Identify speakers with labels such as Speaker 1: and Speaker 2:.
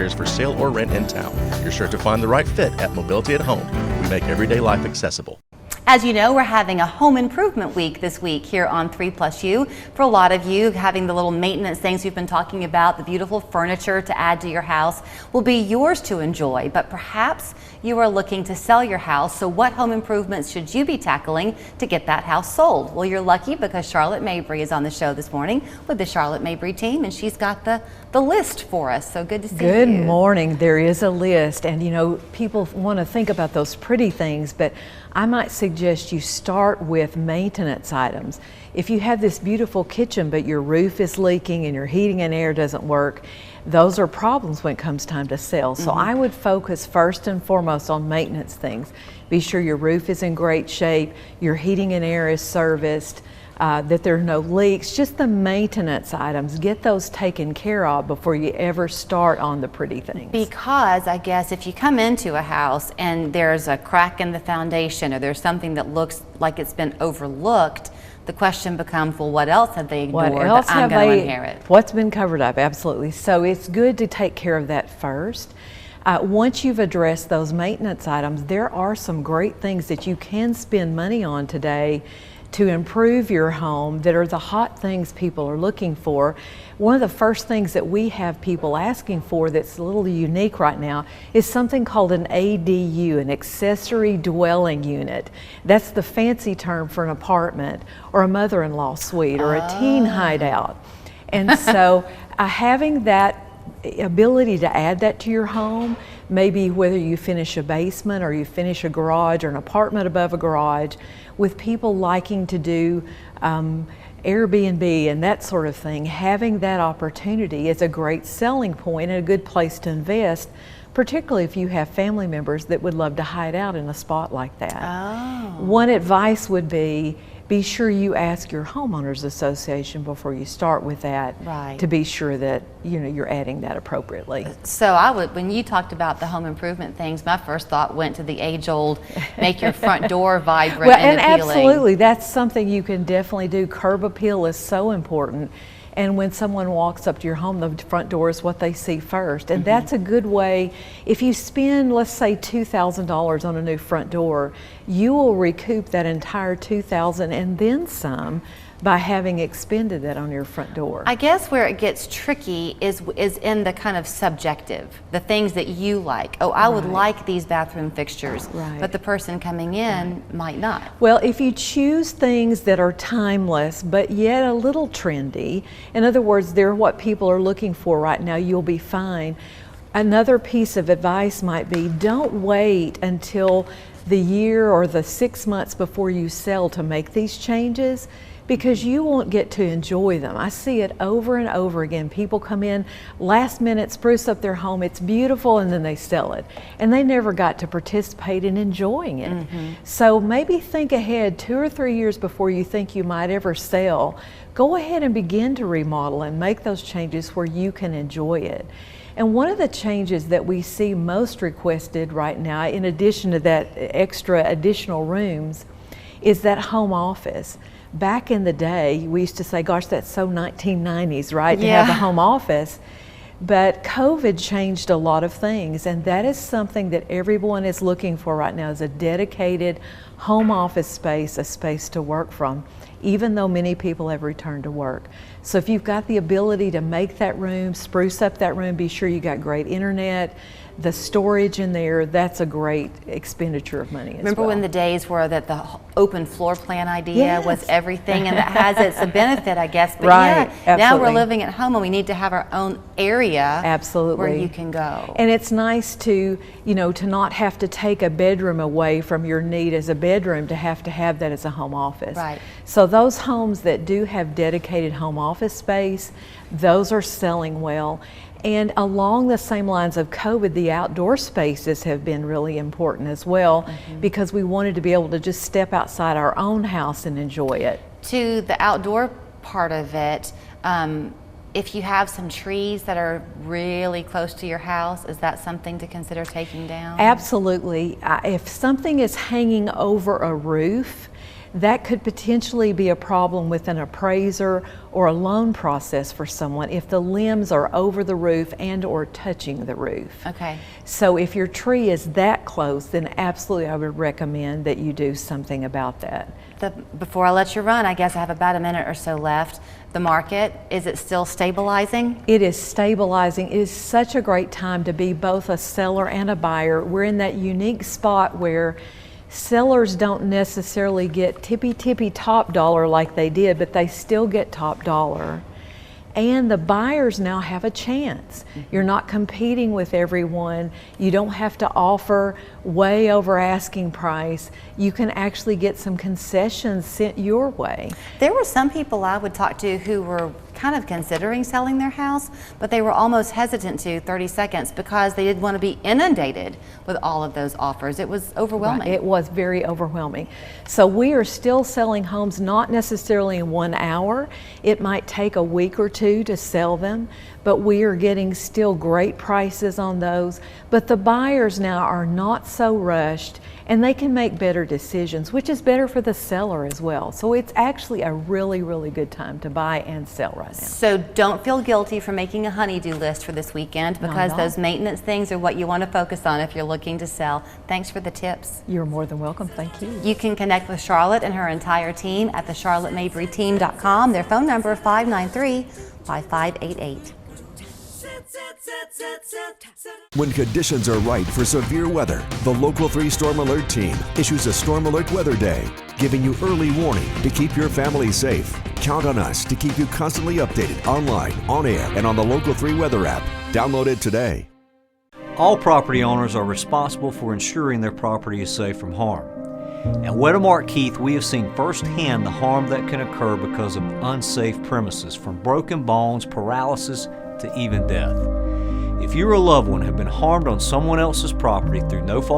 Speaker 1: for sale or rent in town. You're sure to find the right fit at Mobility at Home. We make everyday life accessible.
Speaker 2: As you know, we're having a home improvement week this week here on 3+U. For a lot of you, having the little maintenance things we've been talking about, the beautiful furniture to add to your house will be yours to enjoy, but perhaps you are looking to sell your house. So what home improvements should you be tackling to get that house sold? Well, you're lucky because Charlotte Mabry is on the show this morning with the Charlotte Mabry team, and she's got the list for us. So good to see you.
Speaker 3: Good morning. There is a list, and you know, people want to think about those pretty things, but I might suggest you start with maintenance items. If you have this beautiful kitchen but your roof is leaking and your heating and air doesn't work, those are problems when it comes time to sell. So I would focus first and foremost on maintenance things. Be sure your roof is in great shape, your heating and air is serviced, that there are no leaks, just the maintenance items. Get those taken care of before you ever start on the pretty things.
Speaker 2: Because I guess if you come into a house and there's a crack in the foundation or there's something that looks like it's been overlooked, the question becomes, well, what else have they ignored that I'm going to inherit?
Speaker 3: What's been covered up? Absolutely. So it's good to take care of that first. Once you've addressed those maintenance items, there are some great things that you can spend money on today to improve your home that are the hot things people are looking for. One of the first things that we have people asking for that's a little unique right now is something called an ADU, an accessory dwelling unit. That's the fancy term for an apartment or a mother-in-law suite or a teen hideout. And so having that ability to add that to your home, maybe whether you finish a basement or you finish a garage or an apartment above a garage, with people liking to do Airbnb and that sort of thing, having that opportunity is a great selling point and a good place to invest, particularly if you have family members that would love to hide out in a spot like that. One advice would be sure you ask your homeowners association before you start with that, to be sure that you're adding that appropriately.
Speaker 2: So when you talked about the home improvement things, my first thought went to the age-old make your front door vibrant and appealing.
Speaker 3: Absolutely, that's something you can definitely do. Curb appeal is so important. And when someone walks up to your home, the front door is what they see first. And that's a good way. If you spend, let's say, $2,000 on a new front door, you will recoup that entire $2,000 and then some by having expended that on your front door.
Speaker 2: I guess where it gets tricky is in the kind of subjective, the things that you like. Oh, I would like these bathroom fixtures, but the person coming in might not.
Speaker 3: Well, if you choose things that are timeless but yet a little trendy, in other words, they're what people are looking for right now, you'll be fine. Another piece of advice might be, don't wait until the year or the 6 months before you sell to make these changes, because you won't get to enjoy them. I see it over and over again. People come in last minute, spruce up their home, it's beautiful, and then they sell it. And they never got to participate in enjoying it. So maybe think ahead 2 or 3 years before you think you might ever sell. Go ahead and begin to remodel and make those changes where you can enjoy it. And one of the changes that we see most requested right now, in addition to that extra additional rooms, is that home office. Back in the day, we used to say, gosh, that's so 1990s, right, to have a home office. But COVID changed a lot of things, and that is something that everyone is looking for right now, is a dedicated home office space, a space to work from, even though many people have returned to work. So if you've got the ability to make that room, spruce up that room, be sure you got great internet, the storage in there, that's a great expenditure of money as
Speaker 2: Remember when the days were that the open floor plan idea was everything, and that has its benefit, I guess. But now we're living at home and we need to have our own area where you can go.
Speaker 3: And it's nice to, to not have to take a bedroom away from your need as a bedroom to have that as a home office. So those homes that do have dedicated home office space, those are selling well. And along the same lines of COVID, the outdoor spaces have been really important as well, because we wanted to be able to just step outside our own house and enjoy it.
Speaker 2: To the outdoor part of it, if you have some trees that are really close to your house, is that something to consider taking down?
Speaker 3: Absolutely. If something is hanging over a roof, that could potentially be a problem with an appraiser or a loan process for someone if the limbs are over the roof and or touching the roof.
Speaker 2: Okay.
Speaker 3: So if your tree is that close, then absolutely I would recommend that you do something about that.
Speaker 2: Before I let you run, I guess I have about a minute or so left. The market, is it still stabilizing?
Speaker 3: It is stabilizing. It is such a great time to be both a seller and a buyer. We're in that unique spot where sellers don't necessarily get tippy top dollar like they did, but they still get top dollar. And the buyers now have a chance. You're not competing with everyone. You don't have to offer way over asking price. You can actually get some concessions sent your way.
Speaker 2: There were some people I would talk to who were kind of considering selling their house, but they were almost hesitant to 30 seconds because they didn't want to be inundated with all of those offers. It was overwhelming.
Speaker 3: Right, it was very overwhelming. So we are still selling homes, not necessarily in 1 hour. It might take a week or two to sell them, but we are getting still great prices on those. But the buyers now are not so rushed, and they can make better decisions, which is better for the seller as well. So it's actually a really, really good time to buy and sell right now.
Speaker 2: So don't feel guilty for making a honey-do list for this weekend, because those maintenance things are what you want to focus on if you're looking to sell. Thanks for the tips.
Speaker 3: You're more than welcome. Thank you.
Speaker 2: You can connect with Charlotte and her entire team at thecharlottemabryteam.com. Their phone number 593-5588.
Speaker 4: When conditions are right for severe weather, the Local 3 Storm Alert Team issues a Storm Alert Weather Day, giving you early warning to keep your family safe. Count on us to keep you constantly updated online, on air, and on the Local 3 Weather app. Download it today.
Speaker 5: All property owners are responsible for ensuring their property is safe from harm. At Wedemark Keith, we have seen firsthand the harm that can occur because of unsafe premises, from broken bones, paralysis, to even death. If you or a loved one have been harmed on someone else's property through no fault